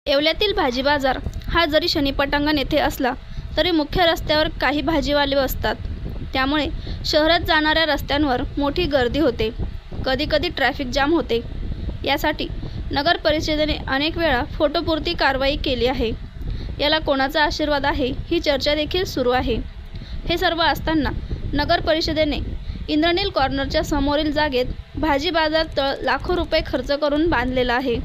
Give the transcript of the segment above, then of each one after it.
येवल्यातील भाजी बाजार हा जरी शनिपटांगण येथे असला तरी मुख्य रस्त्यावर काही भाजीवाले असतात। त्यामुळे शहरात जाणाऱ्या रस्त्यांवर मोठी गर्दी होते, कधीकधी ट्रॅफिक जाम होते। यासाठी नगर परिषदेने अनेक वेळा फोटोपुरती कारवाई केली आहे। याला कोणाचा आशीर्वाद आहे ही चर्चा देखील सुरू आहे। हे सर्व असताना नगर परिषदेने इंद्रनील कॉर्नरच्या समोरील जागेत भाजी बाजार तळ लाखो रुपये खर्च करून बांधलेला आहे,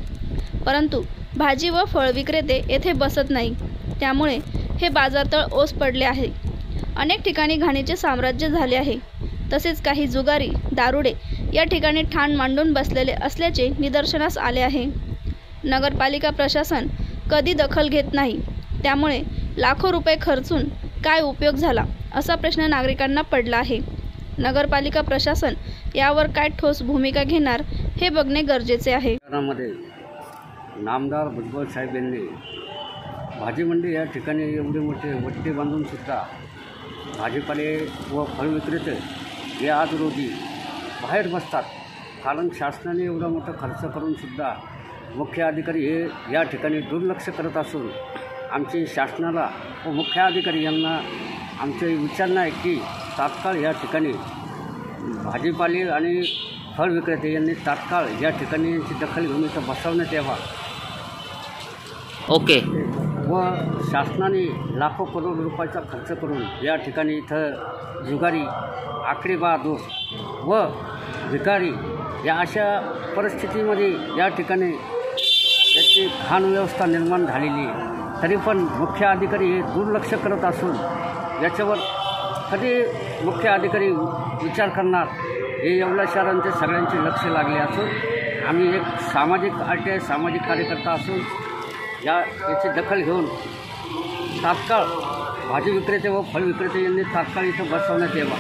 परंतु भाजी व फळ विक्रेते येथे बसत नाही। त्यामुळे हे बाजारतळ ओस पडले आहे। अनेक ठिकाणी घाणीचे साम्राज्य झाले आहे। तसेच काही जुगारी दारुडे या ठिकाणी ठाण मांडून बसलेले असल्याचे निदर्शनास आले आहे। नगरपालिका प्रशासन कधी दखल घेत नाही, त्यामुळे लाखो रुपये खर्चून काय उपयोग झाला असा प्रश्न नागरिकांना पडला आहे। नगरपालिका प्रशासन यावर काय ठोस भूमिका घेणार हे बघणे गरजेचे आहे। नामदार भुजबळ साहेब यांनी भाजी मंडी या ठिकाणी एवढे मोठे वट्टे बांधून सुद्धा भाजीपाले व फळ विक्रेते हे आज रोजी बाहेर बसतात। कारण शासनाने एवढा मोठा खर्च करून सुद्धा मुख्य अधिकारी हे या ठिकाणी दुर्लक्ष करत असून आमची शासनाला व मुख्य अधिकारी यांना आमचे विचारणा आहे की तात्काळ या ठिकाणी भाजीपाले आणि फळ विक्रेते यांनी तात्काळ या ठिकाणी यांची दखल घेऊन इथं बसवण्यात यावा। ओके। व शासनाने लाखो करोड रुपयाचा खर्च करून या ठिकाणी इथं जुगारी आकडेबहादूर व भिकारी या अशा परिस्थितीमध्ये या ठिकाणी याची घाण व्यवस्था निर्माण झालेली आहे, तरी पण मुख्य अधिकारी हे दुर्लक्ष करत असून याच्यावर कधी मुख्य अधिकारी विचार करणार हे येवला शहरांचे सगळ्यांचे लक्ष लागले असून आम्ही एक सामाजिक कार्यकर्ता असून याची दखल घेऊन तात्काळ भाजी विक्रेते व फळ विक्रेते यांनी तात्काळ इथं बसवण्यात यावा।